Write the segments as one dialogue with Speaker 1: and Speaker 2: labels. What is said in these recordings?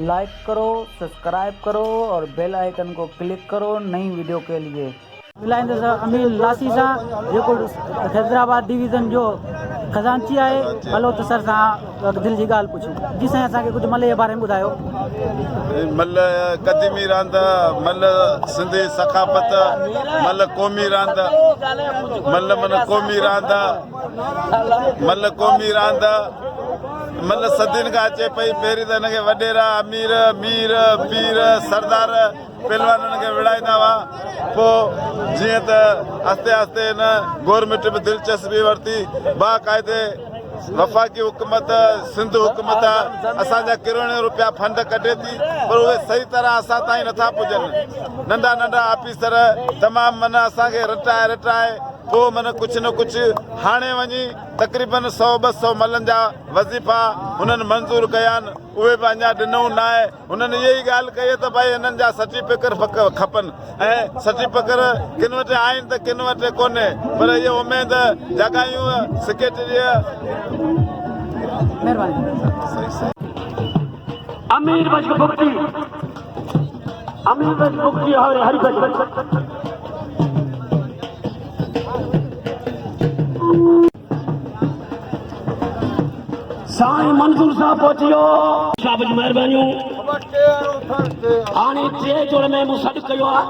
Speaker 1: Like करो, subscribe करो और बेल आइकन को क्लिक करो नई वीडियो के लिए। अमीर लासी सां जेको हैदराबाद डिवीज़न जो खजांची आहे, हलो त सर सां दिलि जी ॻाल्हि पुछूं। जी साईं, असांखे कुझु मल जे बारे में ॿुधायो।
Speaker 2: मल क़दीमी रांदि, मल सिंधी सकाफ़त, मल क़ौमी रांदि, मल क़ौमी रांदि, मल क़ौमी रांदि, मल सदियुनि खां अचे पई। पहिरीं त हिनखे वॾेरा, अमीर, मीर, पीर, सरदार पहलवाननि खे विड़ाईंदा हुआ। पोइ जीअं त आस्ते आस्ते हिन गवर्नमेंट बि दिलचस्पी वरिती। बाक़ाइदे वफ़ाक़ी हुकूमत, सिंध हुकूमत असांजा किरोड़े रुपया फंड कढे थी, पर उहे सही तरह असां ताईं नथा पुॼनि। नंढा नंढा ऑफिसर तमामु माना असांखे रटाए पोइ माना कुझु न कुझु हाणे वञी तक़रीबन 100-200 मलनि जा वज़ीफ़ा हुननि मंज़ूरु कया आहिनि, उहे बि अञा ॾिनऊं न आहे। हुननि इहा ई ॻाल्हि कई त भई हिननि जा सर्टिफिकेट खपनि, ऐं सर्टिफिकेट किन वटि आहिनि त किन वटि कोन्हे, पर इहे उमेद जॻायूं सेक्रेटरीअ।
Speaker 3: अमीर बजबुक्ति और हरी साईं मंज़ूर साहब पहुचियो। शाह जी महिरबानियूं हाणे 3 जोड़ में मूं सॾु कयो आहे।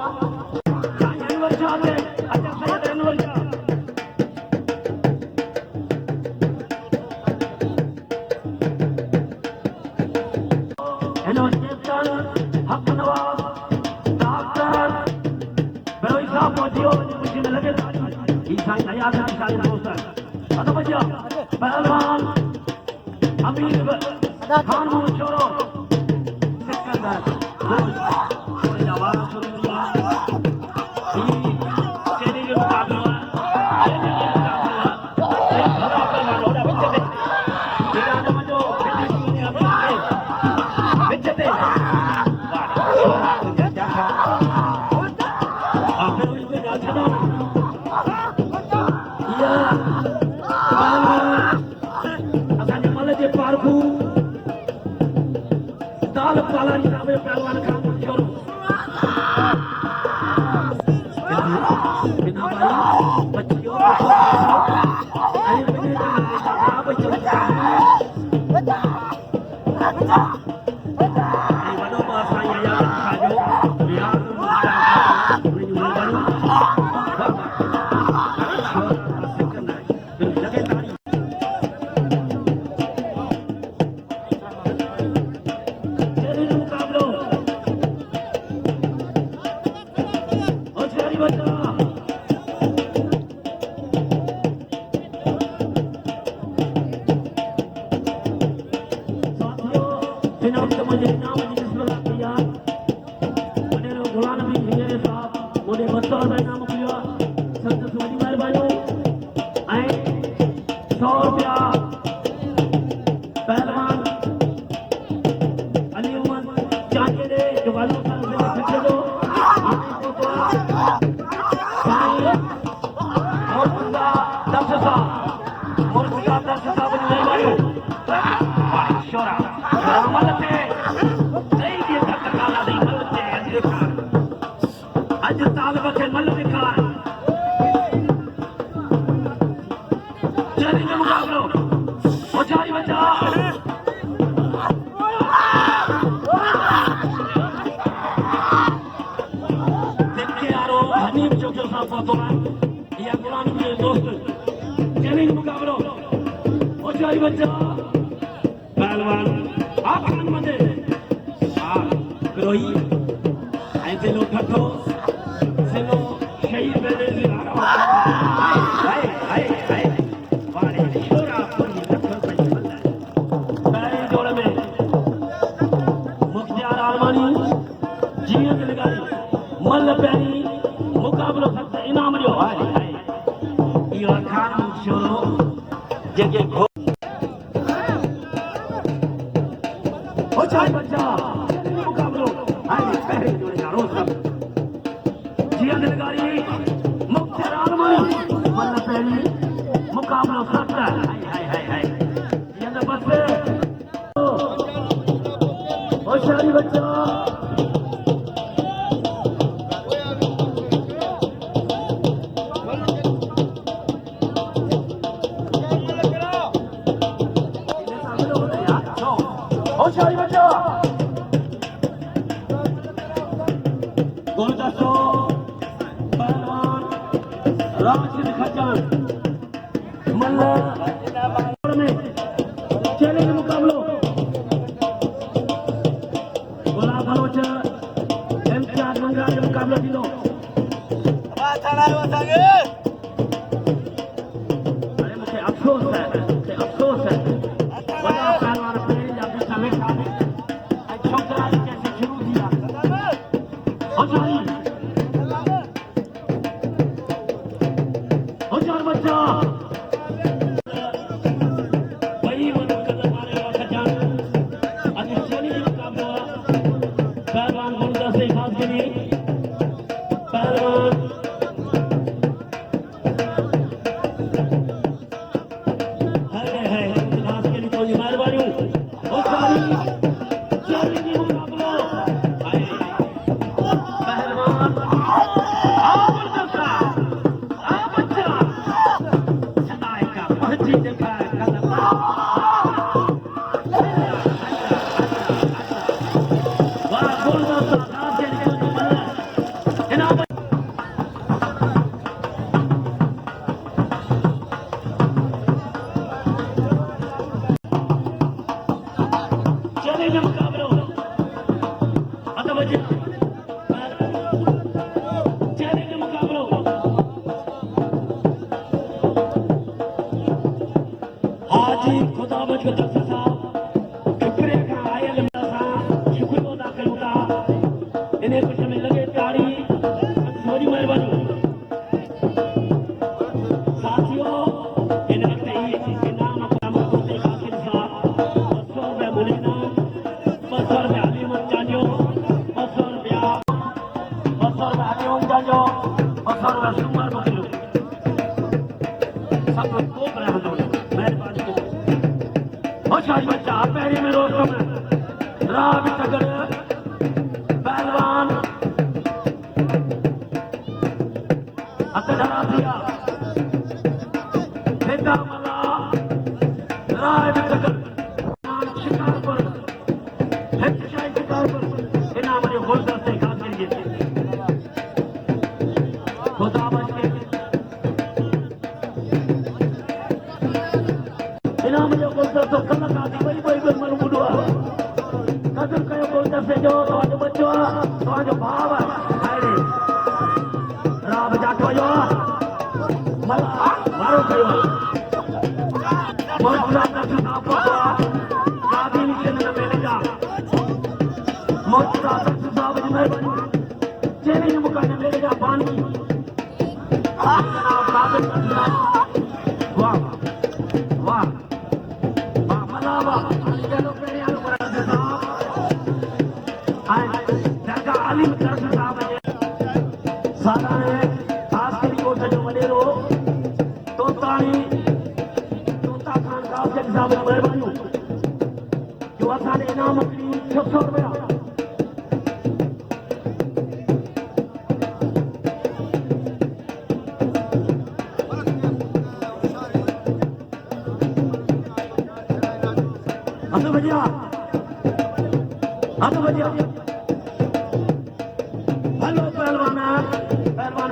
Speaker 3: होशियारी बच्चा होशियारी बच्चा गुलदस्तो पहलवान राशिद खजान मल्ला में चैलेंज मुकाबलो गोला भरोच इम्तियाज मंगराज मुकाबलो दिलो अरे मुझे अफसोस है बड़ा पहलवान अपने जाति समेत आने छोकरा कैसे शुरू दिया होशियार बच्चा वही कदम मारे खजान आज चैलेंज मुकाबला पहलवान गुलदस्ते खास के लिए पहलवान है खास के लिए कोई मेहरबानी और सारी चैलेंज मुकाबला पहलवान बच्चा सदाएगा पहुंची देखा कदम वाह गुलदस्ता खास के लिए इनाम चैलेंज मुकाबलो अदब चैलेंज मुकाबलो हाजी खुदा बच दस्त साहब शुक्रिया का आयल सा शुक्रिया अदा करूं था इन्हें कुछ में लगे ताड़ी थोड़ी मेहरबानी साथियों इन वक्त ही इनाम अपना करते खातिर साहब 200 रुपए मुलीना 200 रुपए अलीमत जानियो 200 रुपए अलीमत जानियो 200 रुपए सुमर बकलो सब को बना दो मेहरबानी होशियारी बच्चा पैरी में रोक कम राह में टकर पहलवान धरा दिया बेटा मला राह में टकर शिकार पर शिकार पर इनाम ने गुलदस्ते खास करिए खुदा बच के इनाम जो गुलदस्तो कल का वही मन बुढ़वा कदम कयो गुलदस्ते जो तो बच्चो तो भाव है राब जाटो जो मला मारो कयो मोचरा का सुनापो आदि नीचे न मिलेगा मोचरा का सुनाप जी मेहरबानी चेले मुकाने मिलेगा पानी जनाब काबिल वाह वाह मलावा चलो मेरे यार पर साहब आए जगह आलिम कर साहब है सारा है खास करी को जो वडेरो तोताणी तोता खान साहब के साहब मेहरबानी जो असाने इनाम अपनी 600 रुपया हेलो पहलवान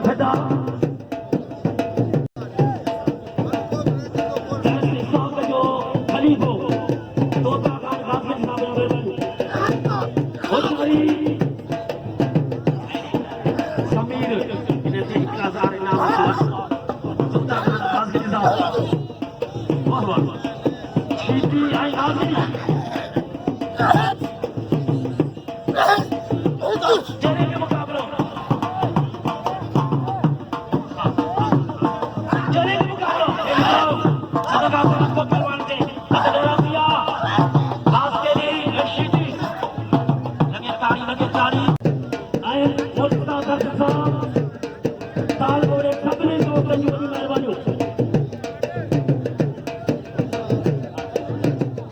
Speaker 3: फिदा जो खलीफो तोता खान काफिर साहब मेहरबानी समीर इन्हें 1000 इनाम तोता खान काफिर साहब बहुत चीटी आई आदमी चलेंगे मुकाबलों पहलवान के खास के लिए रशीदी लगे ताड़ी आए मोटा दर्द साहब ताल बोले सबने जो कहीं की मेहरबानी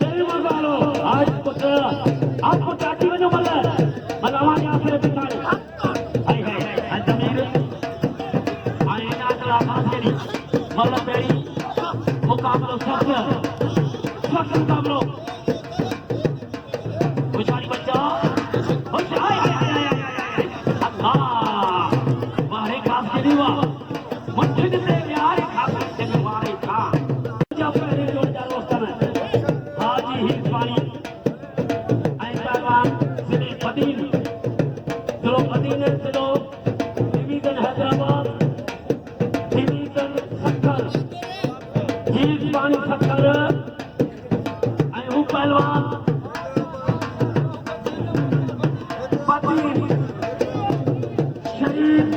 Speaker 3: चलिए आज आपको चाची में जो दिखाड़े हाय हाय जमीर हाय नाचला फासरी मल्ल पेड़ी मुकाबलो सख्त मुकाबलो उछाली बच्चा हाय हाय हाय हाय अल्लाह वारे खास के दीवा मुट्ठी से यार खास से वारे था जब पहले जोड़ जा रोस्ता में हाजी हिंदवानी ऐसा जिले फदील चलो फदील चलो डिवीजन हैदराबाद डिवीजन 70 हिंदवानी 70 ऐ हूं पहलवान फदील शरीफ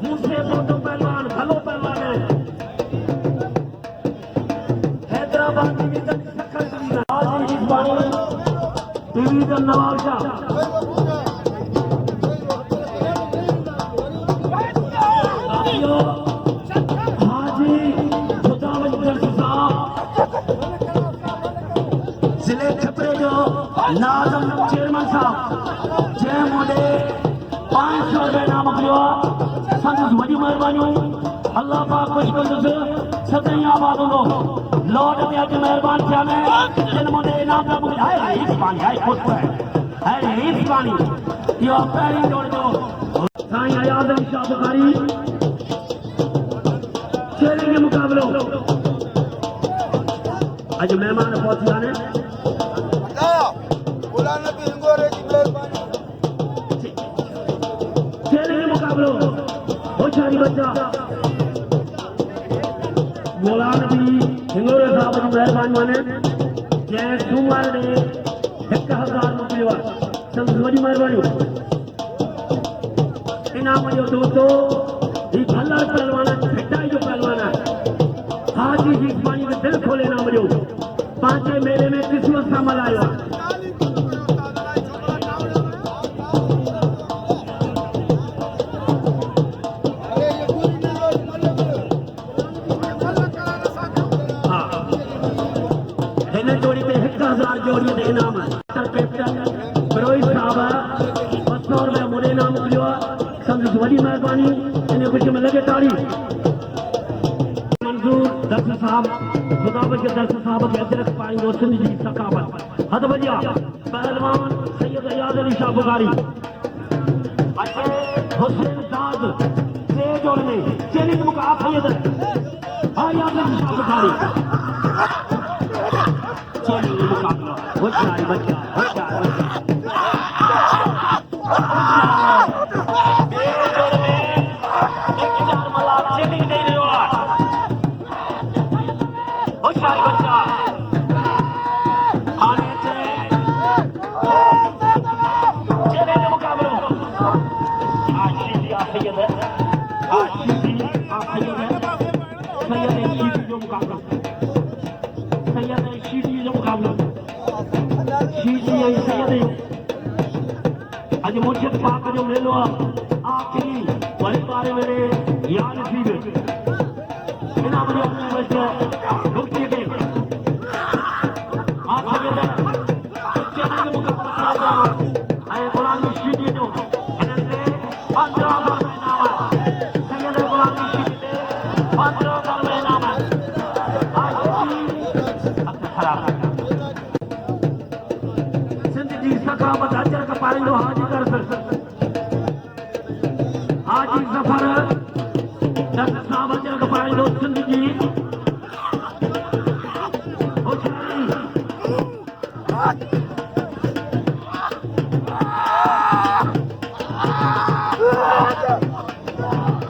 Speaker 3: मुझसे फोटो पहलवान भलो पहलवान है हैदराबाद डिवीजन 70 डिवीजन हाजी हिंदवानी डिवीजन नवाबशाह हाजी खुदावंद दर्श साहब जिले छपरे जो नाज़म चेयरमैन साहब जय मोदे 500 रुपए नाम करियो संदस वडी मेहरबानी अल्लाह पाक खुश कंदुस सदाई आबाद हो लॉर्ड में अज मेहरबान थिया में जिन मोदे इनाम का मुझे हाय इस पानी हाय खुश है इस पानी यो पहली जोड़ दो साईं आयाज अली शाह बुखारी चेले के मुकाबलो आज मेहमान पहुंच जाने चेले के मुकाबलो होशियारी बच्चा मौलाना भी हिंगोरे साहब की मेहरबानी माने जय सूमर ने 1000 रुपया संत वडी मेहरबानी इनाम जो दोस्तों ये भला पहलवान खटाई जो पहलवान है हाजी हिंदवानी में दिल खोले नाम जो पांचे मेले में किस्मत शामिल आयो जोड़ी पे 1000 जोड़ी दे इनाम कैप्टन रोहित साहब 200 रुपया मुझे इनाम मिलियो संदस वडी मेहरबानी इन्हें कुछ में लगे ताड़ी मंजूर दर्श साहब खुदावंद के दर्श साहब के अजरक पाएंगे सिंध जी सकावत हद बजिया पहलवान सैयद आयाज अली शाह बुखारी हुसैन साद से जोड़ने चेले के मुकाबले सैयद आयाज अली शाह बुखारी चेले के मुकाबला होशियारी बच्चा आज मुर्शिद पाक जो मेलो आखिरी बड़े बारे मेरे याद नसीब इना मुझे अपने बच्चे मुक्ति के आप सैयद चेले के मुकाबला आए गुलाम शीटी जो इनसे 15,000 में नाम सैयद गुलाम शीटी 15,000 में नाम आज खराब सकावत अजर का पारिंदो हाजी कर हाजी सफर डॉक्टर साहब अजर का पारिंदो सिंध जी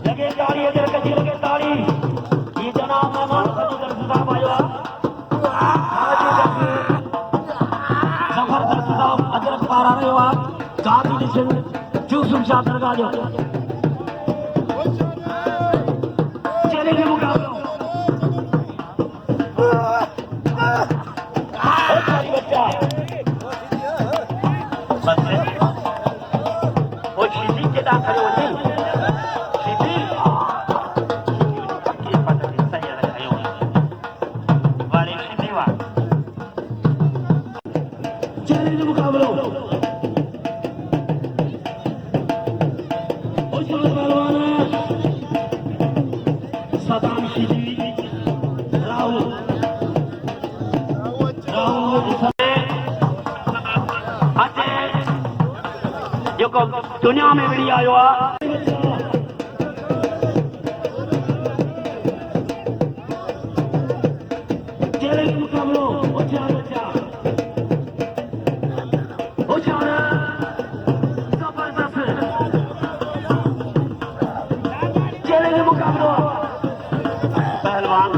Speaker 3: लगे ताड़ी अजर कजी लगे ताड़ी ये जनाब मेहमान डॉक्टर साहब आयो हाजी अजरक पारा रहे हो जाति निशन यूसुफ शाह दरगाह जो चेले के मुकाबला बच्चा वो शीशी के दाखिल होती शीशी सही रखायो वाले शीशी वा चेले के मुकाबला जेको दुनिया में विड़ी आयो आहे चैलेंज मुकाबलो होशियार बच्चा होशियार जबरदस्त चैलेंज मुकाबलो पहलवान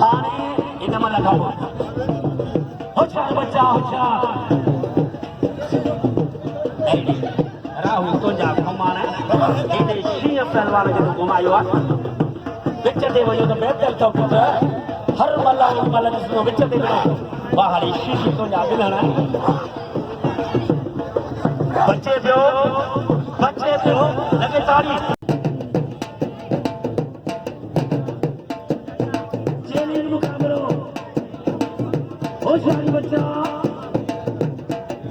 Speaker 3: हाणे इन में लगा हुआ होशियार बच्चा होशियार राहुल तो जा घुमाना इने शींह पहलवान जो घुमायो आहे विच ते वञो त बेहतर थो पुट हर मल ॾिसंदो विच ते वञो बाहरी शींह तो जा ॾिलण बचे पियो लॻे ताड़ी चैलेंज मुकाबलो होशियारी बच्चा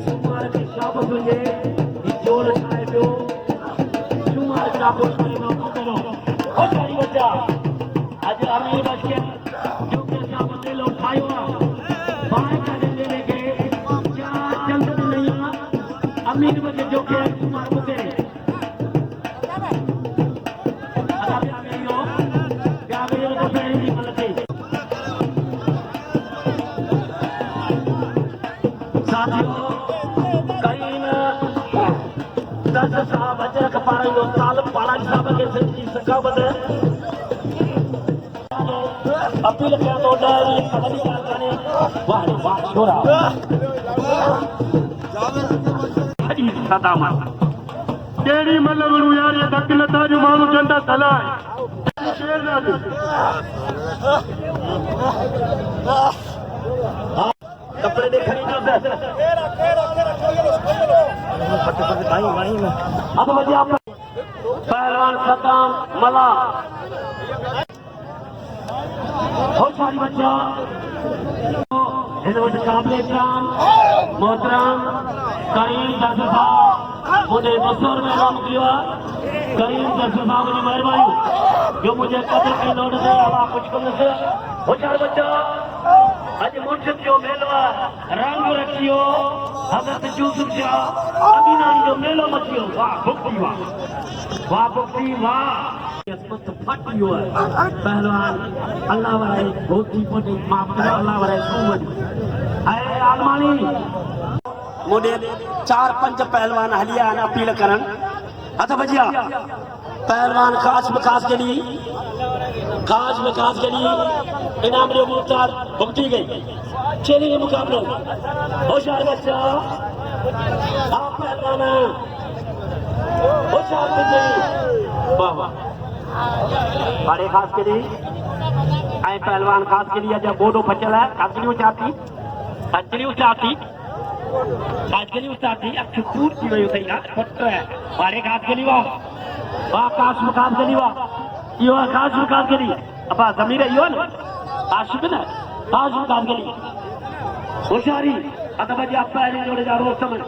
Speaker 3: सुमार के शाबत हुजे जोर ठाहे पियो सुमार शाबत करिणो करो होशियारी बच्चा अॼु अमीर बच्चे जो के शाबत लो ठायो बाहर काढे देने के क्या चंद नहीं अमीर बच्चे जो के सुमार मुके साहब अजरक पारा जो साल पारा साहब के की सकावत अपील कर दो डायरी खड़ी करने वाह छोरा हरी सदा मान केड़ी मलवणू यार ये दकिल ताजू मानू जंदा सलाह शेर राजू कपड़े दे खरीदो अब बजे आप पहलवान सद्दाम मला होशियारी बच्चा हिन वटि काबिल इकराम मोहतरम करीम दर्द साहब मुझे 200 रुपये इनाम कयो आहे करीम दर्द साहब जी महिरबानी जो मुझे कदर के नोट से हवा कुछ कम से होशियार बच्चा अज मुर्शिद जो मेलो आहे रंग रखियो हज़रत यूसुफ शाह अमीना जो मेलो मचियो वाह भुक्ति वाह किस्मत फट वियो आहे पहलवान अल्लाह वराए भोती पोटे माफ करो अल्लाह वराए सूमन ऐं आलमानी मोडे 4-5 पहलवान हलिया आहिनि अपील करण हथ भजिया पहलवान खास विकास के लिए इनाम जो मुख्तार भुगती गई चैलेंज मुकाबलो होशियार बच्चा आप पहलवान होशियार बच्चे वाह बड़े खास के लिए ऐं पहलवान खास के लिए जब बोडो बचल है अजलियों चाहती अख टूट की वही थी पुट बड़े खास के लिए वाह काश मुकाम के लिए वाह यो काश मुकाम के लिए अब जमीर यो न आशिक न काश मुकाम के लिए होशियारी अदब जी आप पहले जोड़े जा रोज समय